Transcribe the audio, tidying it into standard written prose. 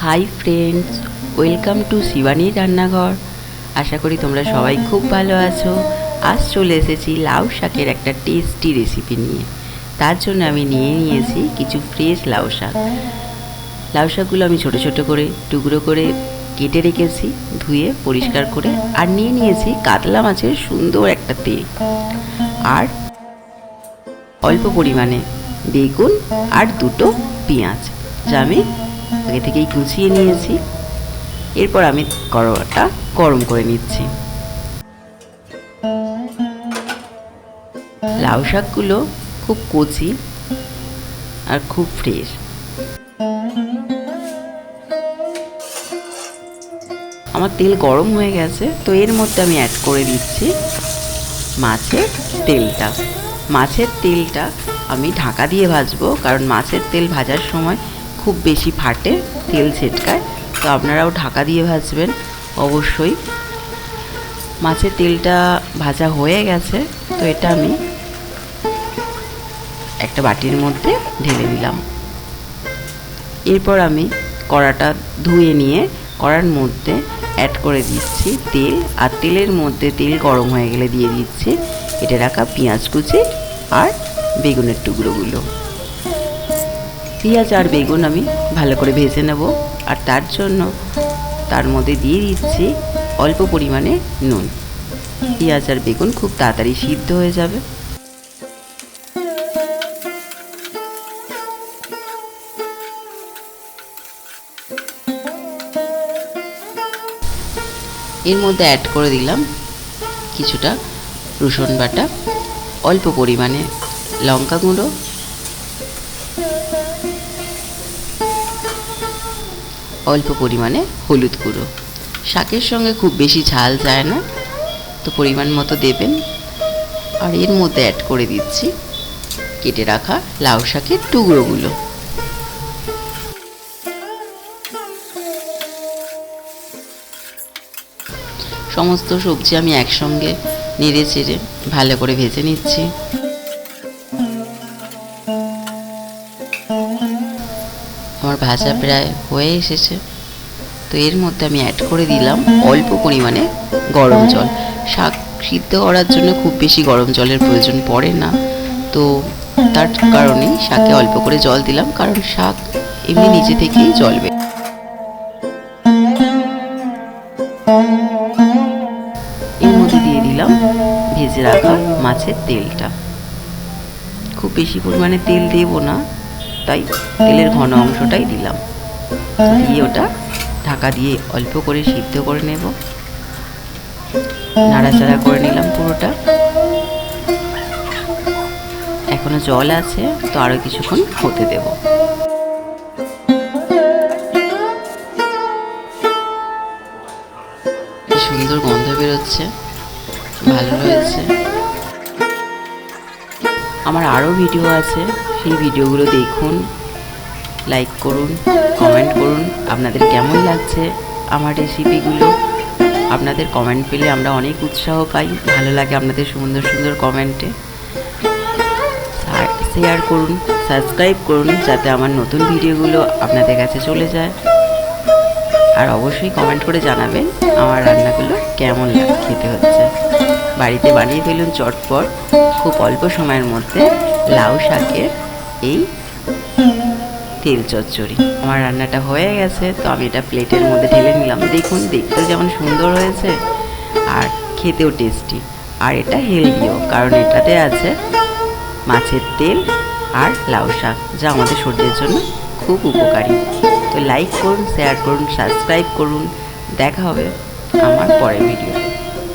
Hi friends, welcome to শিবানীর রান্নাঘর। আশা করি তোমরা সবাই খুব ভালো আছো। আজ চলে এসেছি লাউ শাকের একটা টেস্টি রেসিপি নিয়ে। তার জন্য আমি নিয়ে নিয়েছি কিছু ফ্রেশ লাউ শাক। লাউ শাকগুলো আমি ছোটো ছোটো করে টুকরো করে কেটে রেখেছি, ধুয়ে পরিষ্কার করে। আর নিয়ে নিয়েছি কাতলা মাছের সুন্দর একটা তেল, আর অল্প পরিমাণে বেগুন আর দুটো পেঁয়াজ, যা আমি আগে থেকেই কুচিয়ে নিয়েছি। এরপর আমি কড়াটা গরম করে নিচ্ছি। লাউ শাকগুলো খুব কচি আর খুব ফ্রেশ। আমার তেল গরম হয়ে গেছে, তো এর মধ্যে আমি অ্যাড করে দিচ্ছি মাছের তেলটা। মাছের তেলটা আমি ঢাকা দিয়ে ভাজবো, কারণ মাছের তেল ভাজার সময় খুব বেশি ফাটে, তেল ছিটকায়। তো আপনারাও ঢাকা দিয়ে ভাজবেন অবশ্যই। মাছের তেলটা ভাজা হয়ে গেছে, তো এটা আমি একটা বাটির মধ্যে ঢেলে দিলাম। এরপর আমি কড়াটা ধুয়ে নিয়ে কড়ার মধ্যে অ্যাড করে দিচ্ছি তেল, আর তেলের মধ্যে তেল গরম হয়ে গেলে দিয়ে দিচ্ছি কেটে রাখা পেঁয়াজ কুচি আর বেগুনের টুকরোগুলো। পেঁয়াজ আর বেগুন আমি ভালো করে ভেজে নেব, আর তার জন্য তার মধ্যে দিয়ে দিচ্ছি অল্প পরিমাণে নুন। পেঁয়াজ আর বেগুন খুব তাড়াতাড়ি সিদ্ধ হয়ে যাবে। এর মধ্যে অ্যাড করে দিলাম কিছুটা রসুন বাটা, অল্প পরিমাণে লঙ্কা গুঁড়ো, অল্প পরিমাণে হলুদ গুঁড়ো। শাকের সঙ্গে খুব বেশি ঝাল যায় না, তো পরিমাণ মতো দেবেন। আর এর মধ্যে অ্যাড করে দিচ্ছি কেটে রাখা লাউ শাকের টুকরোগুলো। সমস্ত সবজি আমি একসঙ্গে নেড়ে চেড়ে ভালো করে ভেজে নিচ্ছি। আমার ভাজা প্রায় হয়ে এসেছে, তো এর মধ্যে আমি অ্যাড করে দিলাম অল্প পরিমাণে গরম জল। শাক সিদ্ধ করার জন্য খুব বেশি গরম জলের প্রয়োজন পড়ে না, তো তার কারণেই শাকে অল্প করে জল দিলাম, কারণ শাক এমনি নিজে থেকেই জ্বলবে। এর মধ্যে দিয়ে দিলাম ভেজে রাখা মাছের তেলটা। খুব বেশি পরিমাণে তেল দেব না, তাই তেলের ঘন অংশটাই দিলাম। দিয়ে ওটা ঢাকা দিয়ে অল্প করে সিদ্ধ করে নেব। নাড়াচাড়া করে নিলাম পুরোটা। এখনো জল আছে, তো আরো কিছুক্ষণ হতে দেব। সুন্দর গন্ধ বেরোচ্ছে, ভালো হয়েছে। আমার আরও ভিডিও আছে, সেই ভিডিওগুলো দেখুন, লাইক করুন, কমেন্ট করুন আপনাদের কেমন লাগছে আমার রেসিপিগুলো। আপনাদের কমেন্ট পেলে আমরা অনেক উৎসাহ পাই, ভালো লাগে আপনাদের সুন্দর সুন্দর কমেন্টে। শেয়ার করুন, সাবস্ক্রাইব করুন, যাতে আমার নতুন ভিডিওগুলো আপনাদের কাছে চলে যায়। আর অবশ্যই কমেন্ট করে জানাবেন আমার রান্নাগুলো কেমন খেতে হচ্ছে। বাড়িতে বানিয়ে ফেলুন চটপট, খুব অল্প সময়ের মধ্যে লাউ শাকের এই তেল চচ্চড়ি। আমার রান্নাটা হয়ে গেছে, তো আমি এটা প্লেটের মধ্যে ঢেলে নিলাম। দেখুন, দেখতে যেমন সুন্দর হয়েছে আর খেতেও টেস্টি, আর এটা হেলদিও, কারণ এটাতে আছে মাছের তেল আর লাউ শাক, যা আমাদের শরীরের জন্য খুব উপকারী। তো লাইক করুন, শেয়ার করুন, সাবস্ক্রাইব করুন। দেখা হবে আমার পরের ভিডিও।